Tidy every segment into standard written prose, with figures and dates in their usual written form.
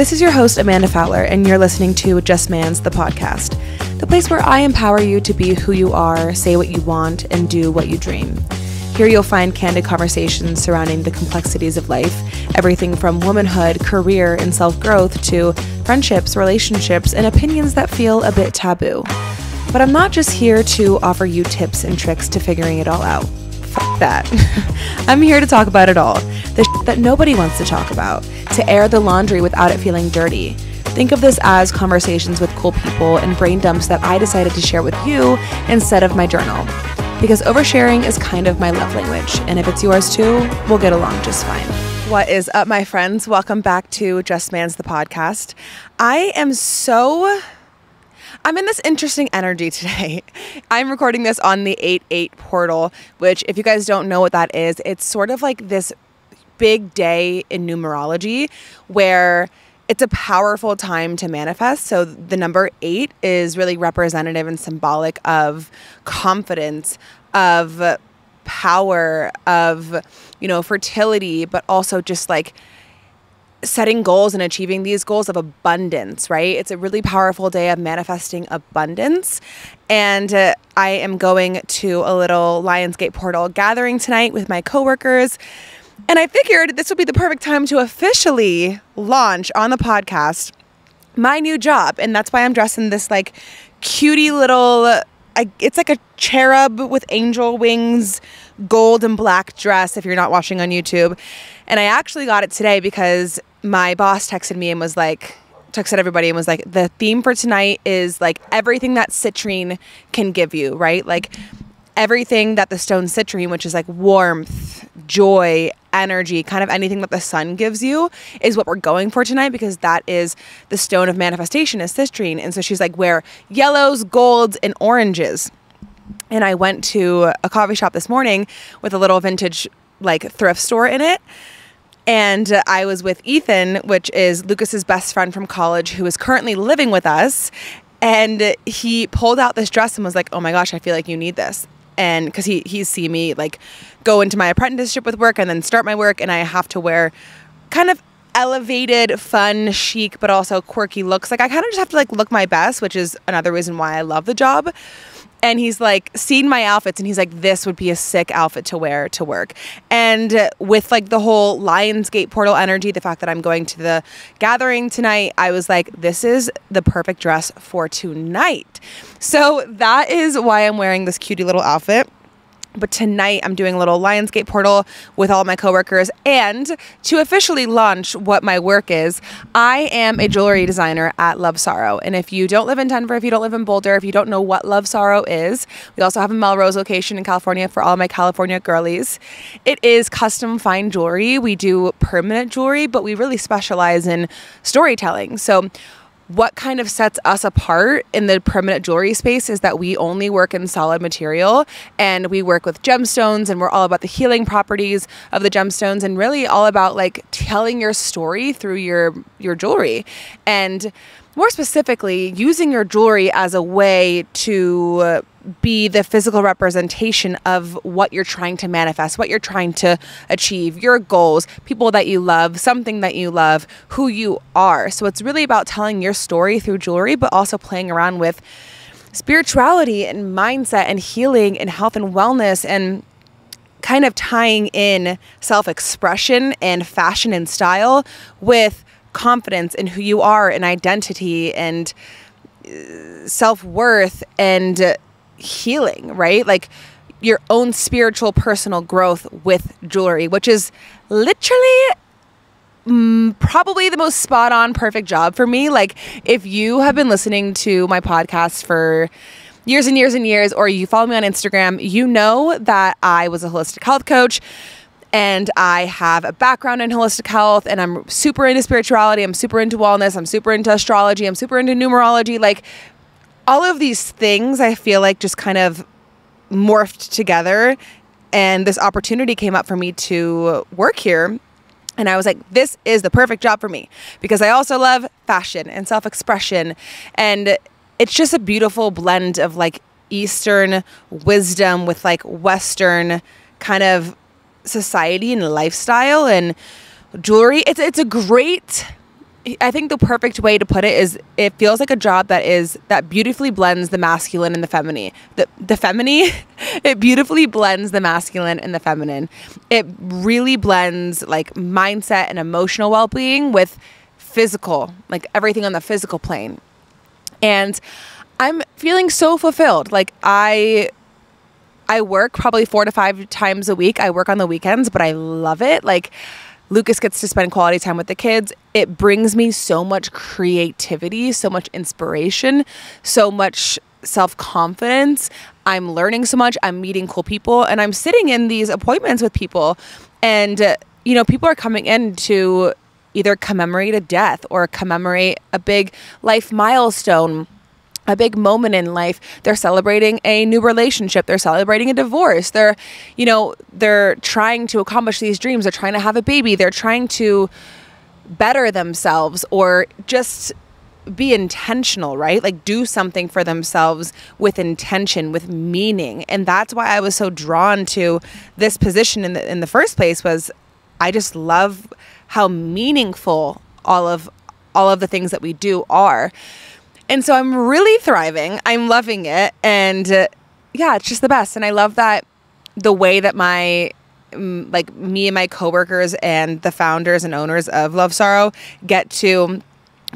This is your host, Amanda Fowler, and you're listening to Just Man's the podcast, the place where I empower you to be who you are, say what you want, and do what you dream. Here you'll find candid conversations surrounding the complexities of life, everything from womanhood, career, and self-growth to friendships, relationships, and opinions that feel a bit taboo. But I'm not just here to offer you tips and tricks to figuring it all out. Fuck that. I'm here to talk about it all. The shit that nobody wants to talk about. To air the laundry without it feeling dirty. Think of this as conversations with cool people and brain dumps that I decided to share with you instead of my journal. Because oversharing is kind of my love language. And if it's yours too, we'll get along just fine. What is up, my friends? Welcome back to Just Man's the podcast. I'm in this interesting energy today. I'm recording this on the 8/8 portal, which if you guys don't know what that is, it's sort of like this big day in numerology where it's a powerful time to manifest. So the number 8 is really representative and symbolic of confidence, of power, of, fertility, but also just like setting goals and achieving these goals of abundance, right? It's a really powerful day of manifesting abundance. And I am going to a little Lionsgate portal gathering tonight with my coworkers. And I figured this would be the perfect time to officially launch on the podcast my new job. And that's why I'm dressed in this like cutie little, it's like a cherub with angel wings, gold and black dress if you're not watching on YouTube. And I actually got it today because my boss texted me and was like, texted everybody and was like, the theme for tonight is like everything that citrine can give you, right? Like everything that the stone citrine, which is like warmth, joy, energy, kind of anything that the sun gives you is what we're going for tonight, because that is the stone of manifestation is citrine. And so she's like, wear yellows, golds, and oranges. And I went to a coffee shop this morning with a little vintage like thrift store in it. And I was with Ethan, which is Lucas's best friend from college, who is currently living with us. And he pulled out this dress and was like, oh my gosh, I feel like you need this. And because he's seen me like go into my apprenticeship with work and then start my work. And I have to wear kind of elevated, fun, chic, but also quirky looks. Like I kind of just have to like look my best, which is another reason why I love the job. And he's like seen my outfits and he's like, this would be a sick outfit to wear to work. And with like the whole Lionsgate portal energy, the fact that I'm going to the gathering tonight, I was like, this is the perfect dress for tonight. So that is why I'm wearing this cutie little outfit. But tonight I'm doing a little Lionsgate portal with all my coworkers. And to officially launch what my work is, I am a jewelry designer at Love Sorrow. And if you don't live in Denver, if you don't live in Boulder, if you don't know what Love Sorrow is, we also have a Melrose location in California for all my California girlies. It is custom fine jewelry. We do permanent jewelry, but we really specialize in storytelling. So what kind of sets us apart in the permanent jewelry space is that we only work in solid material and we work with gemstones, and we're all about the healing properties of the gemstones and really all about like telling your story through your jewelry. And more specifically, using your jewelry as a way to be the physical representation of what you're trying to manifest, what you're trying to achieve, your goals, people that you love, something that you love, who you are. So it's really about telling your story through jewelry, but also playing around with spirituality and mindset and healing and health and wellness, and kind of tying in self-expression and fashion and style with confidence in who you are and identity and self-worth and healing, right? Like your own spiritual personal growth with jewelry, which is literally probably the most spot on perfect job for me. Like if you have been listening to my podcast for years and years and years, or you follow me on Instagram, you know that I was a holistic health coach. And I have a background in holistic health, and I'm super into spirituality. I'm super into wellness. I'm super into astrology. I'm super into numerology. Like all of these things, I feel like just kind of morphed together. And this opportunity came up for me to work here. And I was like, this is the perfect job for me, because I also love fashion and self-expression. And it's just a beautiful blend of like Eastern wisdom with like Western kind of society and lifestyle and jewelry. It's a great I think the perfect way to put it is it feels like a job that beautifully blends the masculine and the feminine. The feminine, it beautifully blends the masculine and the feminine. It really blends like mindset and emotional well-being with physical, like everything on the physical plane. And I'm feeling so fulfilled. Like I work probably 4 to 5 times a week. I work on the weekends, but I love it. Like Lucas gets to spend quality time with the kids. It brings me so much creativity, so much inspiration, so much self-confidence. I'm learning so much. I'm meeting cool people, and I'm sitting in these appointments with people. And, people are coming in to either commemorate a death or commemorate a big life milestone, a big moment in life. They're celebrating a new relationship. They're celebrating a divorce. They're trying to accomplish these dreams. They're trying to have a baby. They're trying to better themselves or just be intentional, right? Like do something for themselves with intention, with meaning. And that's why I was so drawn to this position in the first place. Was I just love how meaningful all of the things that we do are. And so I'm really thriving. I'm loving it. And it's just the best. And I love that the way that me and my coworkers and the founders and owners of Love Sorrow get to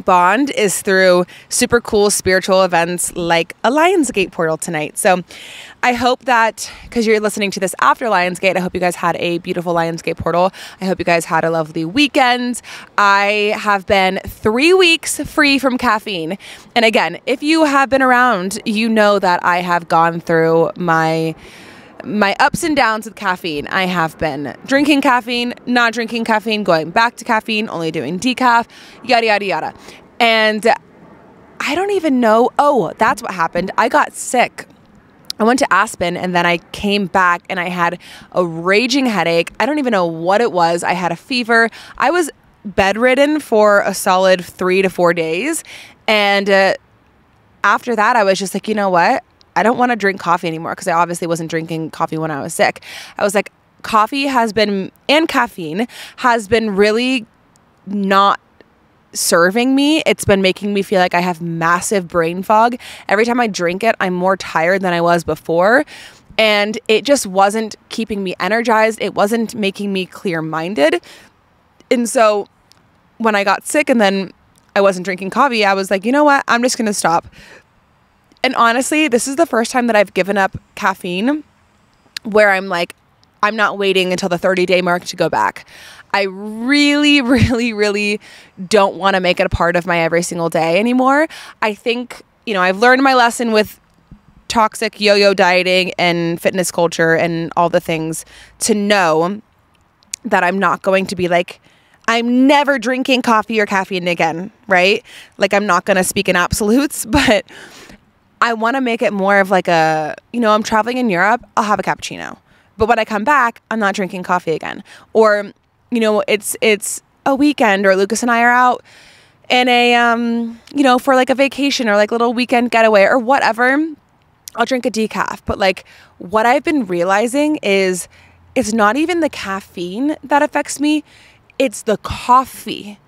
bond is through super cool spiritual events like a Lionsgate portal tonight. So I hope that, because you're listening to this after Lionsgate, I hope you guys had a beautiful Lionsgate portal. I hope you guys had a lovely weekend. I have been 3 weeks free from caffeine. And again, if you have been around, you know that I have gone through my ups and downs with caffeine. I have been drinking caffeine, not drinking caffeine, going back to caffeine, only doing decaf, yada, yada, yada. And I don't even know. Oh, that's what happened. I got sick. I went to Aspen and then I came back and I had a raging headache. I don't even know what it was. I had a fever. I was bedridden for a solid 3 to 4 days. And after that, I was just like, you know what? I don't want to drink coffee anymore, because I obviously wasn't drinking coffee when I was sick. I was like, coffee and caffeine has been really not serving me. It's been making me feel like I have massive brain fog. Every time I drink it, I'm more tired than I was before. And it just wasn't keeping me energized. It wasn't making me clear-minded. And so when I got sick and then I wasn't drinking coffee, I was like, you know what? I'm just going to stop. And honestly, this is the first time that I've given up caffeine where I'm like, I'm not waiting until the 30-day mark to go back. I really, really, really don't want to make it a part of my every single day anymore. I think, I've learned my lesson with toxic yo-yo dieting and fitness culture and all the things to know that I'm not going to be like, I'm never drinking coffee or caffeine again, right? Like, I'm not going to speak in absolutes, but I want to make it more of like I'm traveling in Europe, I'll have a cappuccino. But when I come back, I'm not drinking coffee again. Or, it's a weekend or Lucas and I are out in a, for like a vacation or like a little weekend getaway or whatever, I'll drink a decaf. But like what I've been realizing is it's not even the caffeine that affects me. It's the coffee.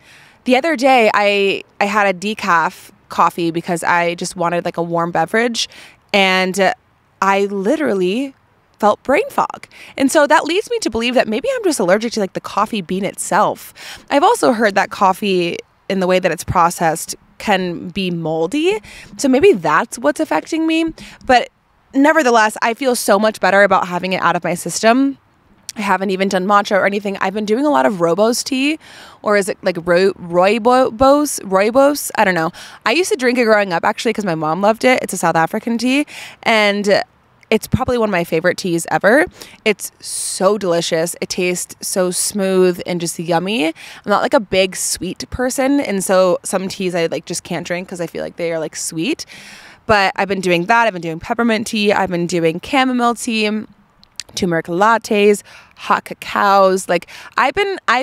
The other day I had a decaf coffee because I just wanted like a warm beverage, and I literally felt brain fog. And so that leads me to believe that maybe I'm just allergic to like the coffee bean itself. I've also heard that coffee, in the way that it's processed, can be moldy. So maybe that's what's affecting me. But nevertheless, I feel so much better about having it out of my system. I haven't even done matcha or anything. I've been doing a lot of Rooibos tea, or is it like Rooibos? I don't know. I used to drink it growing up, actually, because my mom loved it. It's a South African tea, and it's probably one of my favorite teas ever. It's so delicious. It tastes so smooth and just yummy. I'm not like a big sweet person, and so some teas I like just can't drink because I feel like they are like sweet. But I've been doing that. I've been doing peppermint tea. I've been doing chamomile tea, turmeric lattes, hot cacaos. Like I've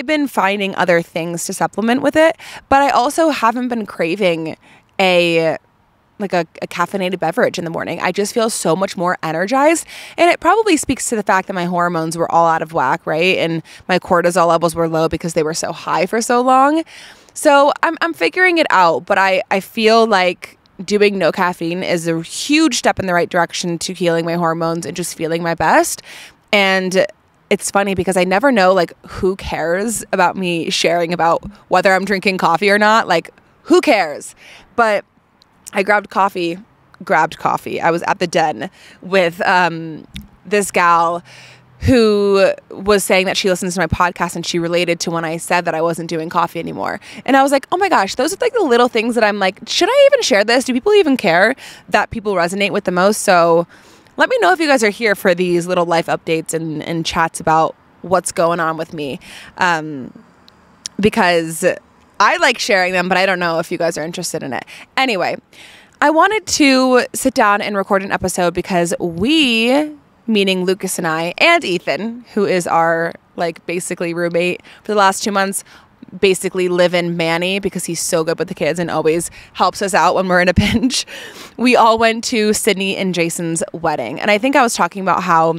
been finding other things to supplement with it, but I also haven't been craving a caffeinated beverage in the morning. I just feel so much more energized, and it probably speaks to the fact that my hormones were all out of whack, right? And my cortisol levels were low because they were so high for so long. So I'm figuring it out, but I feel like doing no caffeine is a huge step in the right direction to healing my hormones and just feeling my best. And it's funny because I never know like who cares about me sharing about whether I'm drinking coffee or not. Like, who cares? But I grabbed coffee. I was at the Den with this gal who was saying that she listens to my podcast and she related to when I said that I wasn't doing coffee anymore. And I was like, oh my gosh, those are like the little things that I'm like, should I even share this? Do people even care that people resonate with the most? So let me know if you guys are here for these little life updates and chats about what's going on with me. Because I like sharing them, but I don't know if you guys are interested in it. Anyway, I wanted to sit down and record an episode because we, meaning Lucas and I, and Ethan, who is our like basically roommate for the last 2 months, basically live in Manny because he's so good with the kids and always helps us out when we're in a pinch. We all went to Sydney and Jayson's wedding. And I think I was talking about how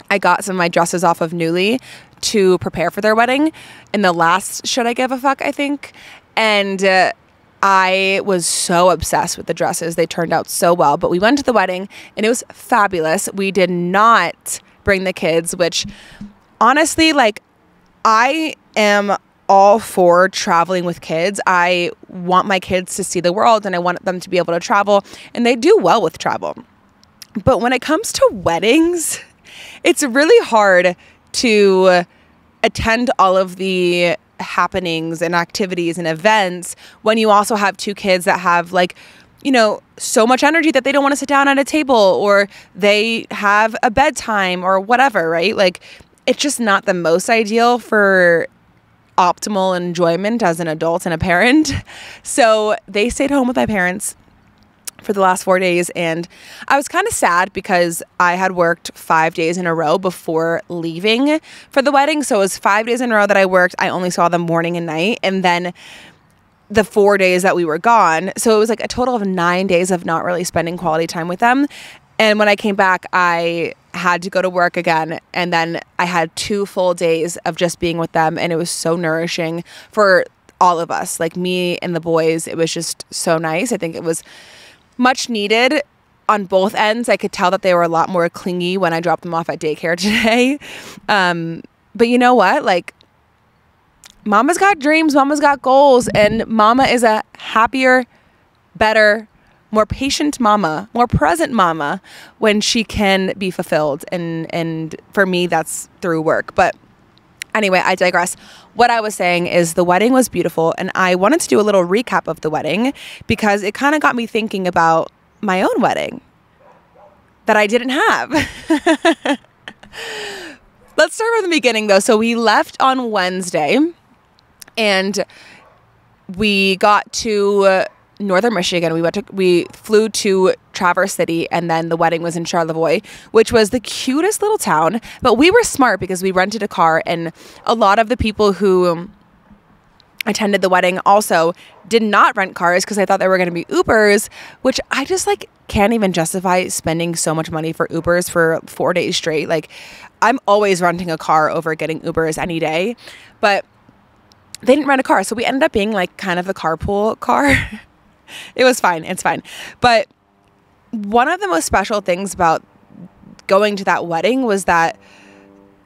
I got some of my dresses off of Nuuly to prepare for their wedding in the last Should I Give a Fuck, I think. And I was so obsessed with the dresses. They turned out so well. But we went to the wedding and it was fabulous. We did not bring the kids, which honestly, like, I am all for traveling with kids. I want my kids to see the world and I want them to be able to travel, and they do well with travel. But when it comes to weddings, it's really hard to attend all of the happenings and activities and events when you also have 2 kids that have like, you know, so much energy that they don't want to sit down at a table, or they have a bedtime or whatever, right? Like, it's just not the most ideal for optimal enjoyment as an adult and a parent. So they stayed home with my parents for the last 4 days, and I was kind of sad because I had worked 5 days in a row before leaving for the wedding. So it was 5 days in a row that I worked. I only saw them morning and night, and then the 4 days that we were gone. So it was like a total of 9 days of not really spending quality time with them. And when I came back, I had to go to work again. And then I had 2 full days of just being with them. And it was so nourishing for all of us, like me and the boys. It was just so nice. I think it was much needed on both ends. I could tell that they were a lot more clingy when I dropped them off at daycare today. But you know what? Like, mama's got dreams, mama's got goals, and mama is a happier, better, more patient mama, more present mama when she can be fulfilled. And for me, that's through work. But anyway, I digress. What I was saying is the wedding was beautiful, and I wanted to do a little recap of the wedding because it kind of got me thinking about my own wedding that I didn't have. Let's start from the beginning, though. So we left on Wednesday, and we got to Northern Michigan. We flew to Traverse City, and then the wedding was in Charlevoix, which was the cutest little town. But we were smart because we rented a car, and a lot of the people who attended the wedding also did not rent cars because I thought they were going to be Ubers, which I just like can't even justify spending so much money for Ubers for 4 days straight. Like, I'm always renting a car over getting Ubers any day, but they didn't rent a car. So we ended up being like kind of a carpool car. It was fine. It's fine. But one of the most special things about going to that wedding was that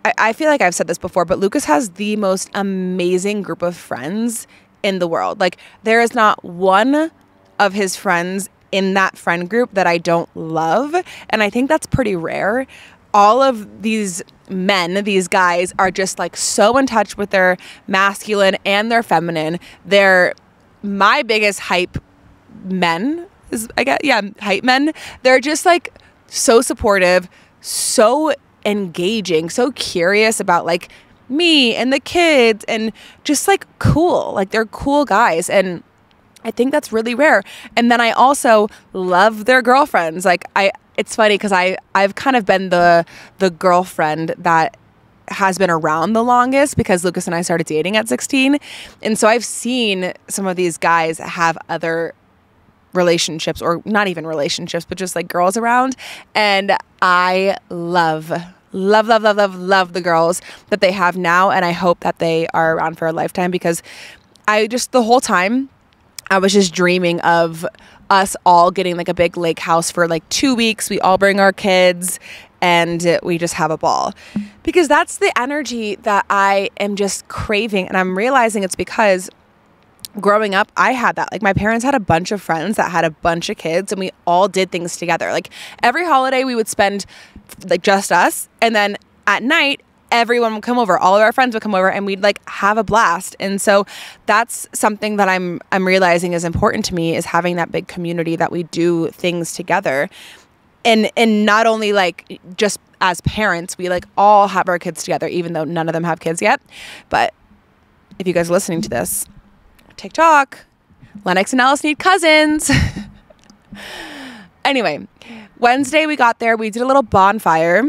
I feel like I've said this before, but Lucas has the most amazing group of friends in the world. Like, there is not one of his friends in that friend group that I don't love. And I think that's pretty rare. All of these men, these guys, are just like so in touch with their masculine and their feminine. They're my biggest hype men, hype men. They're just like so supportive, so engaging, so curious about like me and the kids, and just like cool. Like, they're cool guys, and I think that's really rare. And then I also love their girlfriends. Like, it's funny because I've kind of been the girlfriend that has been around the longest because Lucas and I started dating at 16. And so I've seen some of these guys have other relationships, or not even relationships, but just like girls around. And I love the girls that they have now. And I hope that they are around for a lifetime because the whole time, I was just dreaming of us all getting like a big lake house for like 2 weeks. We all bring our kids and we just have a ball, because that's the energy that I am just craving. And I'm realizing it's because growing up, I had that. Like, my parents had a bunch of friends that had a bunch of kids, and we all did things together. Like, every holiday we would spend like just us, and then at night everyone would come over, all of our friends would come over, and we'd like have a blast. And so that's something that I'm realizing is important to me, is having that big community that we do things together. And not only like just as parents, we like all have our kids together, even though none of them have kids yet. But if you guys are listening to this, TikTok, Lennox and Alice need cousins. Anyway, Wednesday we got there. We did a little bonfire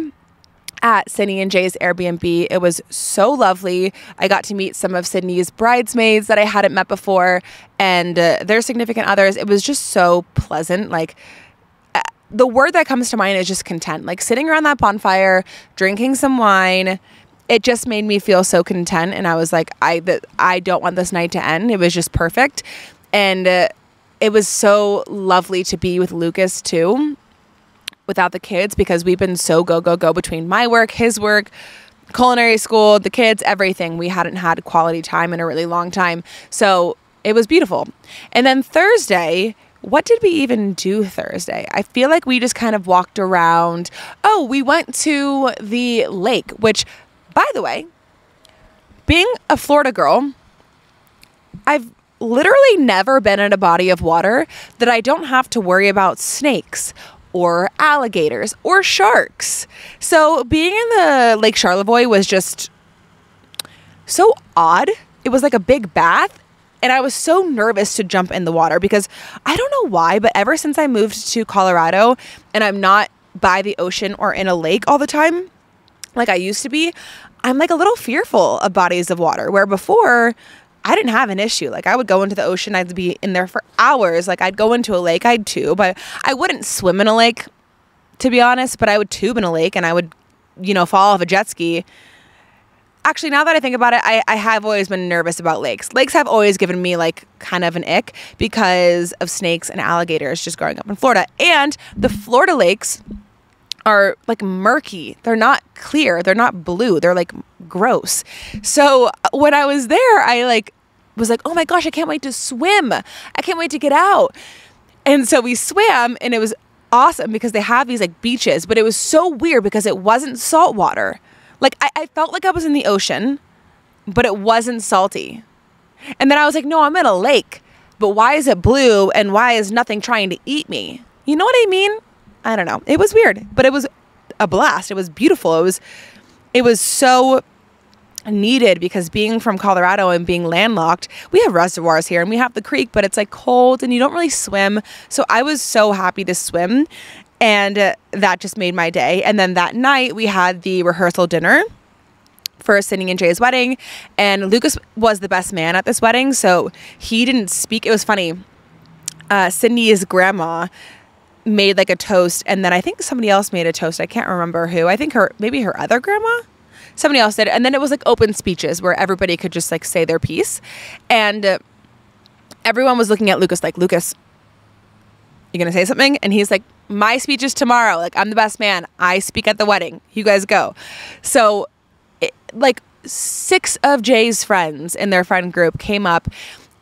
at Sydney and Jay's Airbnb. It was so lovely. I got to meet some of Sydney's bridesmaids that I hadn't met before, and their significant others. It was just so pleasant. Like, the word that comes to mind is just content. Like, sitting around that bonfire, drinking some wine, it just made me feel so content. And I was like, I don't want this night to end. It was just perfect. And it was so lovely to be with Lucas too, without the kids, because we've been so go between my work, his work, culinary school, the kids, everything. We hadn't had quality time in a really long time. So it was beautiful. And then Thursday, what did we even do Thursday? I feel like we just kind of walked around. Oh, we went to the lake, which, by the way, being a Florida girl, I've literally never been in a body of water that I don't have to worry about snakes or alligators or sharks. So being in the Lake Charlevoix was just so odd. It was like a big bath. And I was so nervous to jump in the water, because I don't know why, but ever since I moved to Colorado and I'm not by the ocean or in a lake all the time, like I used to be, I'm like a little fearful of bodies of water, where before I didn't have an issue. Like, I would go into the ocean, I'd be in there for hours. Like, I'd go into a lake, I'd tube. I wouldn't swim in a lake, to be honest, but I would tube in a lake, and I would, fall off a jet ski. Actually, now that I think about it, I have always been nervous about lakes. Lakes have always given me like kind of an ick because of snakes and alligators just growing up in Florida. And the Florida lakes are like murky. They're not clear. They're not blue. They're like gross. So when I was there, I was like, oh my gosh, I can't wait to swim. I can't wait to get out. And so we swam, and it was awesome because they have these like beaches, but it was so weird because it wasn't salt water. Like, I felt like I was in the ocean, but it wasn't salty. And then I was like, no, I'm in a lake, but why is it blue, and why is nothing trying to eat me? You know what I mean? I don't know. It was weird, but it was a blast. It was beautiful. It was so needed, because being from Colorado and being landlocked, we have reservoirs here and we have the creek, but it's like cold and you don't really swim. So I was so happy to swim. And that just made my day. And then that night we had the rehearsal dinner for Sydney and Jay's wedding. And Lucas was the best man at this wedding, so he didn't speak. It was funny. Sydney's grandma made like a toast, and then I think somebody else made a toast. I can't remember who. I think maybe her other grandma. Somebody else did. And then it was like open speeches where everybody could just like say their piece. And everyone was looking at Lucas like, Lucas, you gonna say something? And he's like, my speech is tomorrow. Like, I'm the best man. I speak at the wedding. You guys go. So like 6 of Jay's friends in their friend group came up,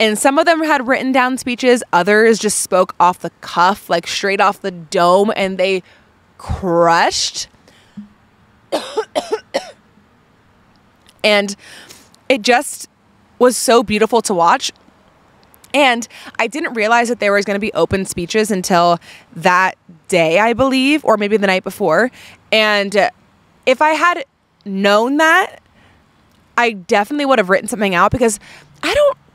and some of them had written down speeches. Others just spoke off the cuff, like straight off the dome, and they crushed. And it just was so beautiful to watch. And I didn't realize that there was going to be open speeches until that day, I believe, or maybe the night before. And if I had known that, I definitely would have written something out, because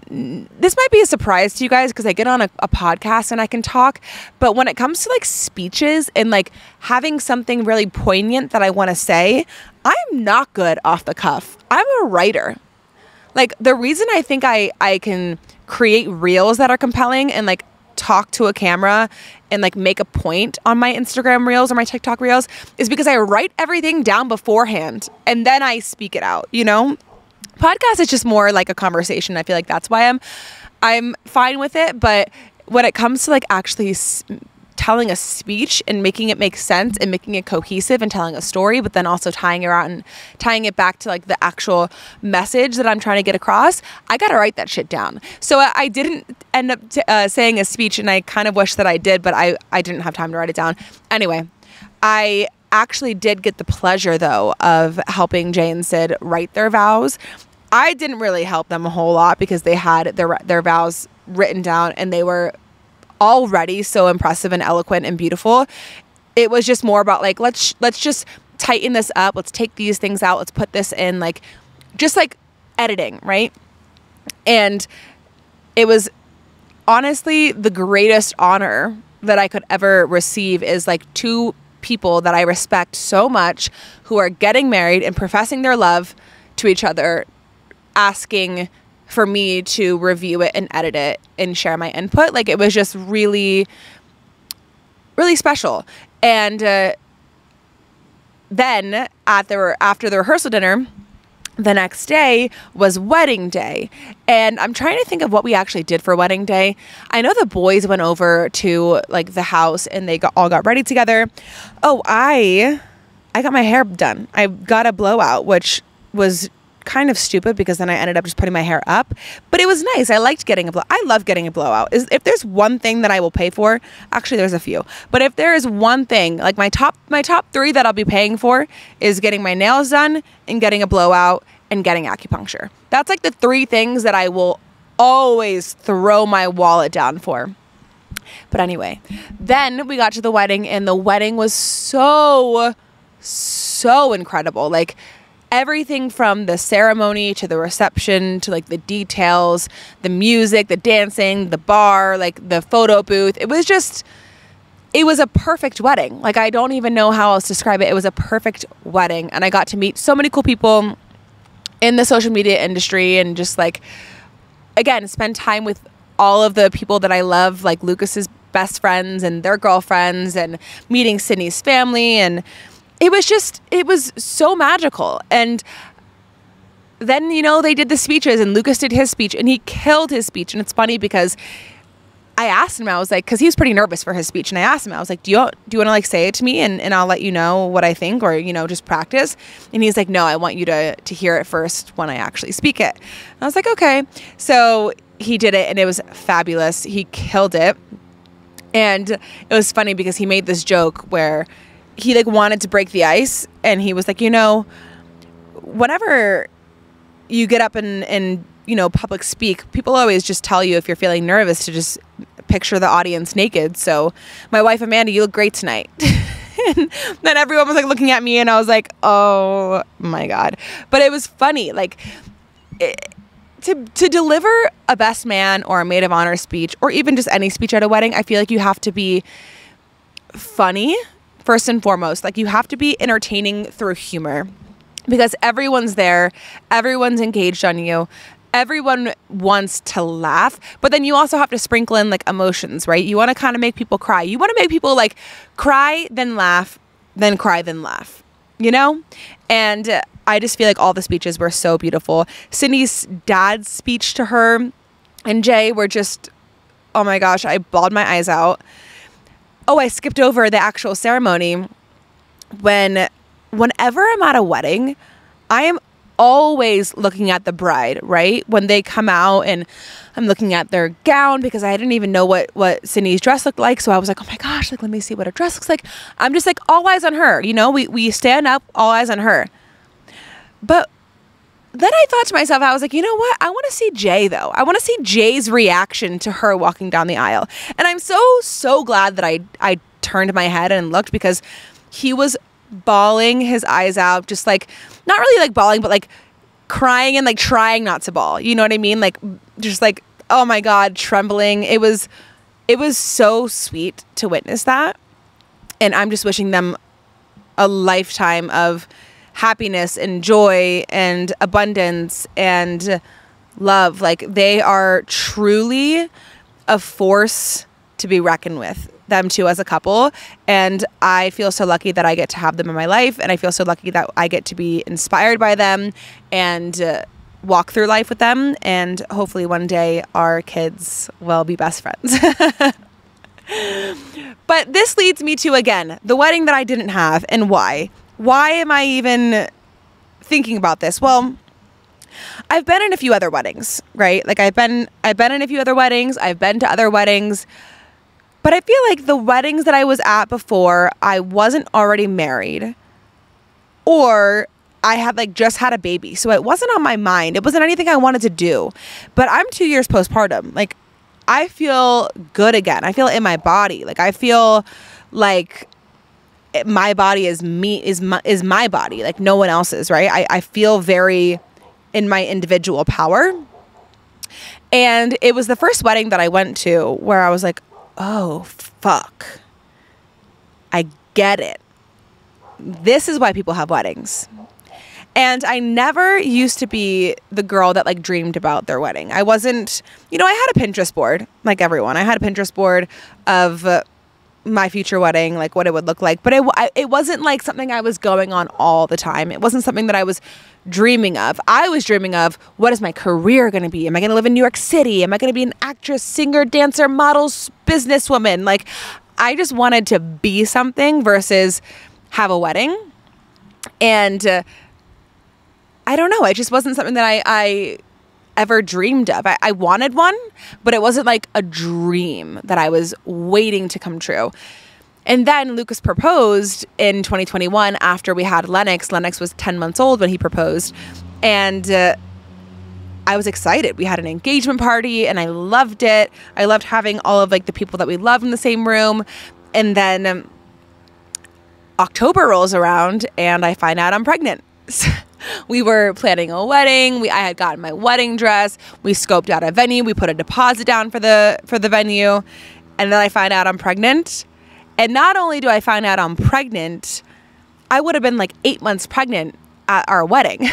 this might be a surprise to you guys because I get on a podcast and I can talk. But when it comes to like speeches and like having something really poignant that I want to say, I'm not good off the cuff. I'm a writer. Like, the reason I think I can create reels that are compelling and like talk to a camera and like make a point on my Instagram reels or my TikTok reels is because I write everything down beforehand and then I speak it out, Podcast is just more like a conversation. I feel like that's why I'm fine with it. But when it comes to like actually telling a speech and making it make sense and making it cohesive and telling a story, but then also tying it around and tying it back to like the actual message that I'm trying to get across, I got to write that shit down. So I didn't end up saying a speech, and I kind of wish that I did, but I didn't have time to write it down. Anyway, I actually did get the pleasure though of helping Jay and Sid write their vows. I didn't really help them a whole lot because they had their vows written down and they were already so impressive and eloquent and beautiful. It was just more about like, let's just tighten this up. Let's take these things out. Let's put this in, like, just like editing, right? And it was honestly the greatest honor that I could ever receive is like two people that I respect so much who are getting married and professing their love to each other, asking for me to review it and edit it and share my input. Like, it was just really, really special. And then after the rehearsal dinner, the next day was wedding day. And I'm trying to think of what we actually did for wedding day. I know the boys went over to like the house and they all got ready together. Oh, I got my hair done. I got a blowout, which was kind of stupid because then I ended up just putting my hair up, but it was nice. I liked getting I love getting a blowout. If there's one thing that I will pay for, actually there's a few, but if there is one thing, like my top 3 that I'll be paying for is getting my nails done and getting a blowout and getting acupuncture. That's like the 3 things that I will always throw my wallet down for. But anyway, then we got to the wedding and the wedding was so incredible. Like, everything from the ceremony to the reception to like the details, the music, the dancing, the bar, like the photo booth. It was a perfect wedding. Like, I don't even know how else to describe it. It was a perfect wedding. And I got to meet so many cool people in the social media industry and just like, again, spend time with all of the people that I love, like Lucas's best friends and their girlfriends, and meeting Sydney's family. And it was so magical. And then, you know, they did the speeches and Lucas did his speech and he killed his speech. And it's funny because I asked him, I was like, cause he was pretty nervous for his speech. And I asked him, I was like, do you want to like say it to me and I'll let you know what I think, or, you know, just practice. And he's like, no, I want you to hear it first when I actually speak it. And I was like, okay. So he did it and it was fabulous. He killed it. And it was funny because he made this joke where he like wanted to break the ice, and he was like, you know, whenever you get up and you know, public speak, people always just tell you if you're feeling nervous to just picture the audience naked. So my wife, Amanda, you look great tonight. And then everyone was like looking at me and I was like, oh my God. But it was funny. Like, to deliver a best man or a maid of honor speech, or even just any speech at a wedding, I feel like you have to be funny first and foremost. Like, you have to be entertaining through humor because everyone's there. Everyone's engaged on you. Everyone wants to laugh, but then you also have to sprinkle in like emotions, right? You want to kind of make people cry. You want to make people like cry, then laugh, then cry, then laugh, you know? And I just feel like all the speeches were so beautiful. Sydney's dad's speech to her and Jay were just, oh my gosh, I bawled my eyes out. Oh, I skipped over the actual ceremony. Whenever I'm at a wedding, I am always looking at the bride, right? When they come out and I'm looking at their gown because I didn't even know what Sydney's dress looked like. So I was like, oh my gosh, like, let me see what her dress looks like. I'm just like all eyes on her. You know, we stand up, all eyes on her. But then I thought to myself, I was like, you know what? I want to see Jay though. I want to see Jay's reaction to her walking down the aisle. And I'm so glad that I turned my head and looked, because he was bawling his eyes out, just like, not really like bawling, but like crying and like trying not to bawl. You know what I mean? Like, just like, oh my God, trembling. It was so sweet to witness that. And I'm just wishing them a lifetime of happiness and joy and abundance and love. Like, they are truly a force to be reckoned with, them two as a couple. And I feel so lucky that I get to have them in my life. And I feel so lucky that I get to be inspired by them and walk through life with them, and hopefully one day our kids will be best friends. But this leads me to, again, the wedding that I didn't have, and why. Why am I even thinking about this? Well, I've been in a few other weddings, right? Like I've been in a few other weddings. I've been to other weddings. But I feel like the weddings that I was at before, I wasn't already married, or I had like just had a baby. So it wasn't on my mind. It wasn't anything I wanted to do. But I'm 2 years postpartum. Like I feel good again. I feel it in my body. Like I feel like my body is me, is my body, like no one else's, right? I feel very in my individual power. And it was the first wedding that I went to where I was like, oh, fuck. I get it. This is why people have weddings. And I never used to be the girl that like dreamed about their wedding. I wasn't, I had a Pinterest board like everyone. I had a Pinterest board of my future wedding, like what it would look like. But it wasn't like something I was going on all the time. It wasn't something that I was dreaming of. I was dreaming of, what is my career going to be? Am I going to live in New York City? Am I going to be an actress, singer, dancer, model, businesswoman? Like I just wanted to be something versus have a wedding. And I don't know. It just wasn't something that I ever dreamed of. I wanted one, but it wasn't like a dream that I was waiting to come true. And then Lucas proposed in 2021 after we had Lennox. Lennox was 10 months old when he proposed. And I was excited. We had an engagement party and I loved it. I loved having all of like the people that we love in the same room. And then October rolls around and I find out I'm pregnant. We were planning a wedding. I had gotten my wedding dress. We scoped out a venue. We put a deposit down for the venue. And then I find out I'm pregnant. And not only do I find out I'm pregnant, I would have been like 8 months pregnant at our wedding.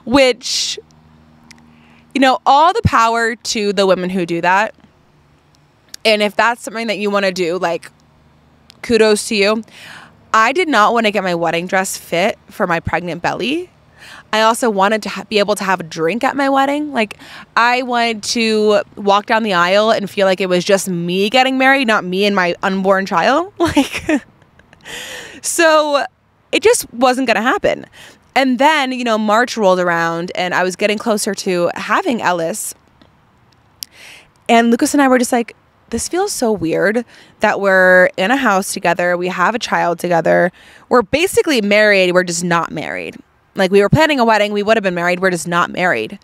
Which, all the power to the women who do that. And if that's something that you want to do, like, kudos to you. I did not want to get my wedding dress fit for my pregnant belly. I also wanted to be able to have a drink at my wedding. Like I wanted to walk down the aisle and feel like it was just me getting married, not me and my unborn child. So it just wasn't going to happen. And then, March rolled around and I was getting closer to having Ellis. And Lucas and I were just like, this feels so weird that we're in a house together. We have a child together. We're basically married. We're just not married. Like we were planning a wedding. We would have been married. We're just not married.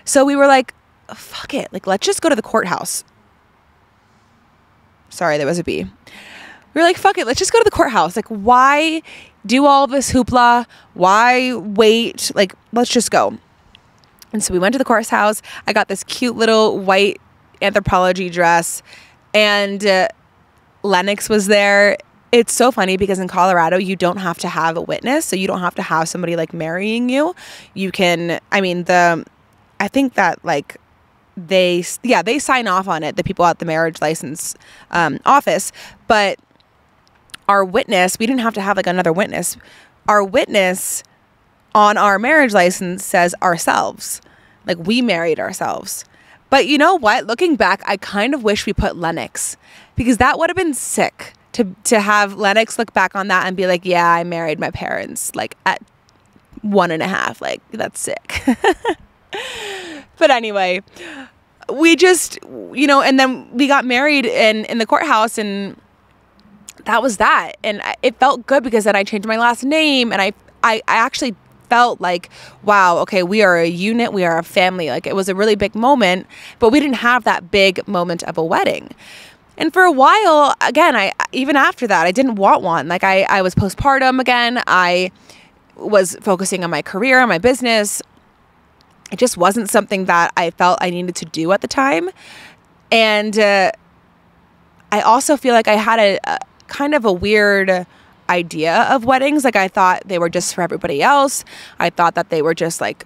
So we were like, fuck it. Like, let's just go to the courthouse. Sorry, there was a B. We were like, fuck it. Let's just go to the courthouse. Like, why do all this hoopla? Why wait? Like, let's just go. And so we went to the courthouse. I got this cute little white anthropology dress. And Lennox was there. It's so funny because in Colorado, you don't have to have a witness. So you don't have to have somebody like marrying you. You can, I think that like they sign off on it, the people at the marriage license office. But our witness, we didn't have to have like another witness. Our witness on our marriage license says ourselves. Like we married ourselves. But you know what? Looking back, I kind of wish we put Lennox because that would have been sick to have Lennox look back on that and be like, yeah, I married my parents like at 1.5. Like that's sick. But anyway, we just, and then we got married in the courthouse and that was that. And it felt good because then I changed my last name and I actually felt like, wow, okay, we are a unit, we are a family. Like it was a really big moment, but we didn't have that big moment of a wedding. And for a while, again, even after that, I didn't want one. Like I was postpartum again. I was focusing on my career, on my business. It just wasn't something that I felt I needed to do at the time. And I also feel like I had a kind of a weird idea of weddings. Like I thought they were just for everybody else. I thought that they were just like,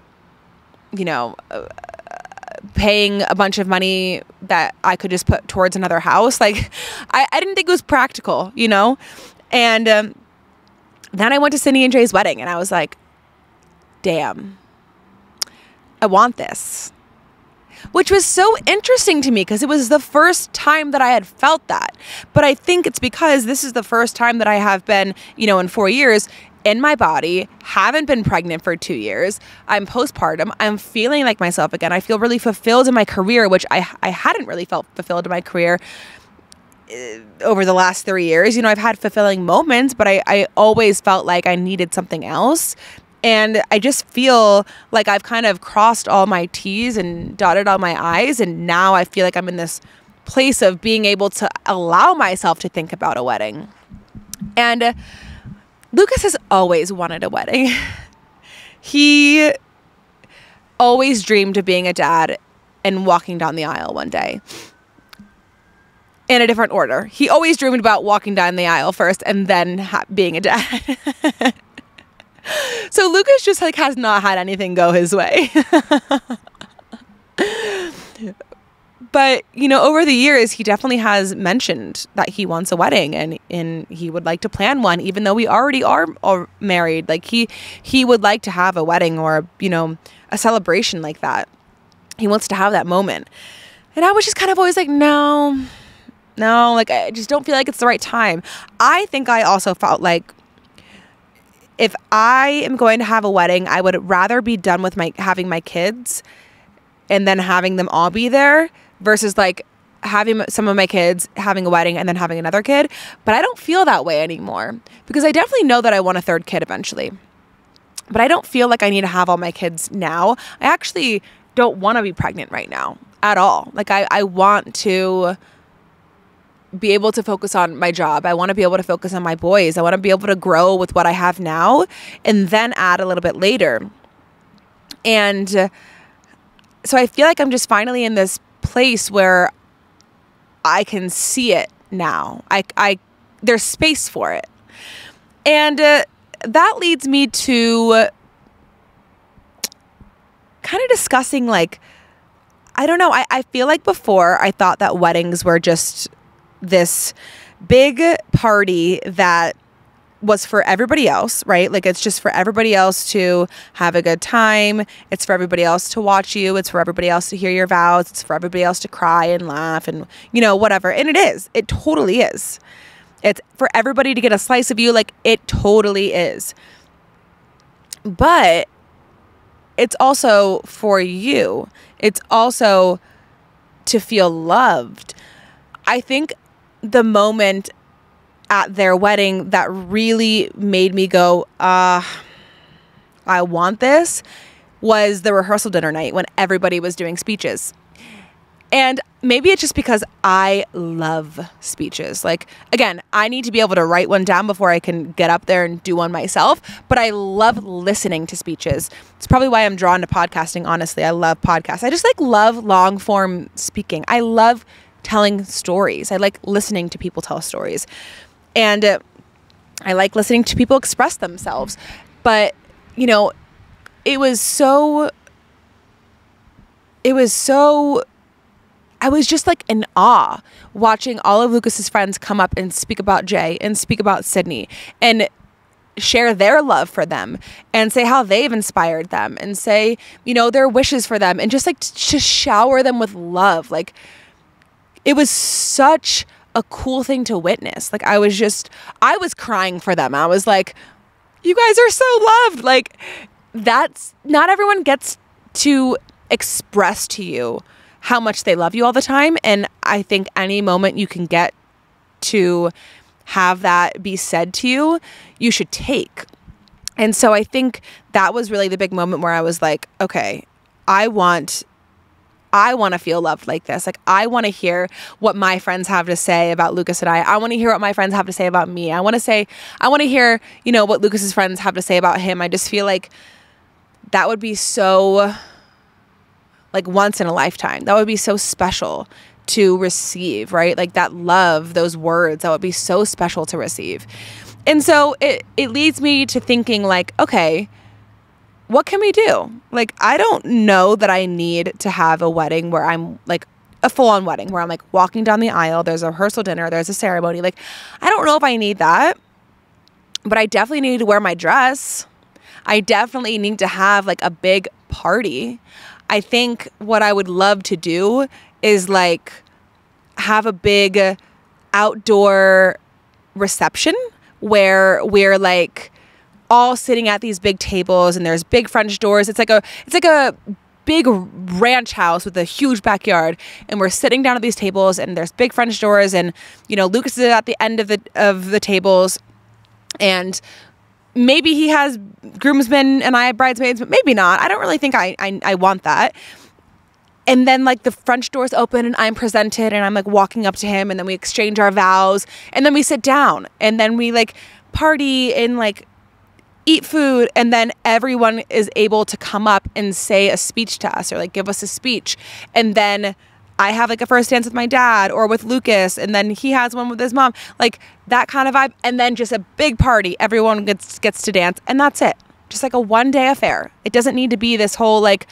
paying a bunch of money that I could just put towards another house. Like I didn't think it was practical, And then I went to Sydney and Jay's wedding and I was like, damn. I want this. Which was so interesting to me because it was the first time that I had felt that. But I think it's because this is the first time that I have been, in 4 years in my body, haven't been pregnant for 2 years. I'm postpartum. I'm feeling like myself again. I feel really fulfilled in my career, which I hadn't really felt fulfilled in my career over the last 3 years. I've had fulfilling moments, but I always felt like I needed something else. And I just feel like I've kind of crossed all my T's and dotted all my I's. And now I feel like I'm in this place of being able to allow myself to think about a wedding. And Lucas has always wanted a wedding. He always dreamed of being a dad and walking down the aisle one day. In a different order. He always dreamed about walking down the aisle first and then being a dad. So Lucas just has not had anything go his way. But, over the years, he definitely has mentioned that he wants a wedding and he would like to plan one, even though we already are married. Like he would like to have a wedding or, a celebration like that. He wants to have that moment. And I was just kind of always like, no, I just don't feel like it's the right time. I think I also felt like if I am going to have a wedding, I would rather be done with having my kids and then having them all be there versus having some of my kids having a wedding and then having another kid. But I don't feel that way anymore because I definitely know that I want a third kid eventually. But I don't feel like I need to have all my kids now. I actually don't want to be pregnant right now at all. I want to be able to focus on my job. I want to be able to focus on my boys. I want to be able to grow with what I have now and then add a little bit later. And so I feel like I'm just finally in this place where I can see it now. There's space for it. And that leads me to kind of discussing I don't know. I feel like before I thought that weddings were just this big party that was for everybody else, right? It's just for everybody else to have a good time. It's for everybody else to watch you. It's for everybody else to hear your vows. It's for everybody else to cry and laugh and, whatever. And it is. It totally is. It's for everybody to get a slice of you. It totally is. But it's also for you. It's also to feel loved. I think the moment at their wedding that really made me go, I want this, was the rehearsal dinner night when everybody was doing speeches. And maybe it's just because I love speeches. Again, I need to be able to write one down before I can get up there and do one myself. But I love listening to speeches. It's probably why I'm drawn to podcasting, honestly. I love podcasts. I just love long form speaking. I love telling stories. I like listening to people tell stories. And I like listening to people express themselves. But, I was just in awe watching all of Lucas's friends come up and speak about Jay and speak about Sydney and share their love for them and say how they've inspired them and say, their wishes for them and just to shower them with love. It was such a cool thing to witness. I was crying for them. I was like, you guys are so loved. That's not everyone gets to express to you how much they love you all the time. And I think any moment you can get to have that be said to you, you should take. And so I think that was really the big moment where I was like, okay, I want to feel loved like this. I want to hear what my friends have to say about Lucas and I. I want to hear what my friends have to say about me. I want to hear, what Lucas's friends have to say about him. I just feel like that would be so once in a lifetime. That would be so special to receive, right? That love, those words, that would be so special to receive. And so it leads me to thinking okay, what can we do? I don't know that I need to have a wedding where I'm a full-on wedding where I'm walking down the aisle, there's a rehearsal dinner, there's a ceremony. I don't know if I need that, but I definitely need to wear my dress. I definitely need to have a big party. I think what I would love to do is like have a big outdoor reception where we're like all sitting at these big tables and there's big French doors. It's like a big ranch house with a huge backyard, and we're sitting down at these tables and there's big French doors, and you know, Lucas is at the end of the tables, and maybe he has groomsmen and I have bridesmaids, but maybe not. I don't really think I want that. And then like the French doors open and I'm presented and I'm like walking up to him, and then we exchange our vows, and then we sit down, and then we like party and like eat food, and then everyone is able to come up and say a speech to us or like give us a speech. And then I have like a first dance with my dad or with Lucas, and then he has one with his mom, like that kind of vibe. And then just a big party, everyone gets to dance, and that's it. Just like a one-day affair. It doesn't need to be this whole like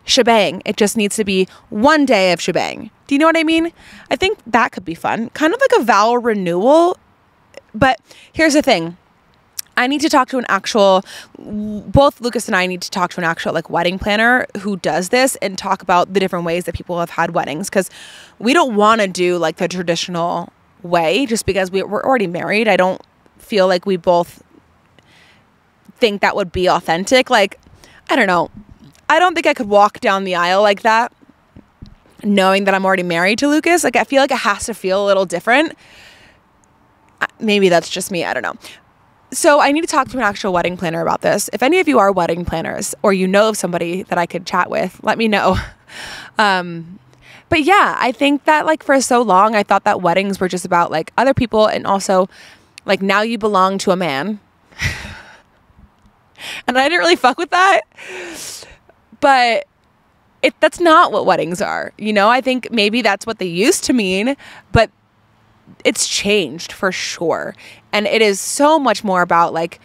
shebang. It just needs to be one day of shebang. Do you know what I mean? I think that could be fun. Kind of like a vow renewal. But here's the thing. I need to talk to both Lucas and I need to talk to an actual like wedding planner who does this and talk about the different ways that people have had weddings, because we don't want to do like the traditional way just because we're already married. I don't feel like we both think that would be authentic. Like, I don't know. I don't think I could walk down the aisle like that knowing that I'm already married to Lucas. Like, I feel like it has to feel a little different. Maybe that's just me. I don't know. So I need to talk to an actual wedding planner about this. If any of you are wedding planners or you know of somebody that I could chat with, let me know. But yeah, I think that like for so long, I thought that weddings were just about like other people, and also like now you belong to a man. And I didn't really fuck with that. But that's not what weddings are. You know, I think maybe that's what they used to mean, but it's changed for sure. And it is so much more about like,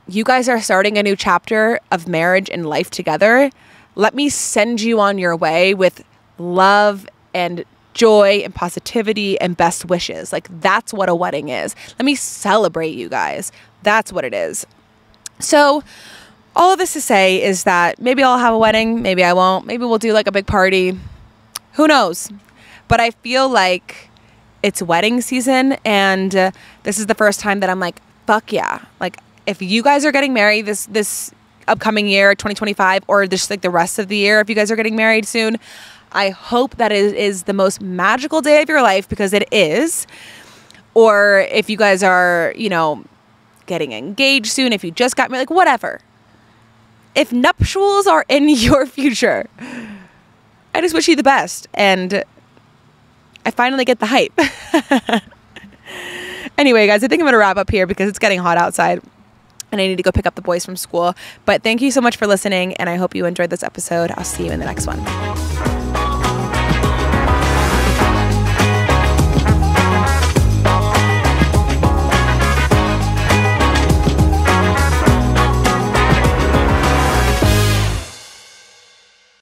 you guys are starting a new chapter of marriage and life together. Let me send you on your way with love and joy and positivity and best wishes. Like, that's what a wedding is. Let me celebrate you guys. That's what it is. So all of this to say is that maybe I'll have a wedding. Maybe I won't. Maybe we'll do like a big party. Who knows? But I feel like it's wedding season, and this is the first time that I'm like, fuck yeah. Like, if you guys are getting married this upcoming year, 2025, or just like the rest of the year, if you guys are getting married soon, I hope that it is the most magical day of your life, because it is. Or if you guys are, you know, getting engaged soon, if you just got married, like whatever. If nuptials are in your future, I just wish you the best. And I finally get the hype. Anyway, guys, I think I'm going to wrap up here because it's getting hot outside and I need to go pick up the boys from school. But thank you so much for listening, and I hope you enjoyed this episode. I'll see you in the next one.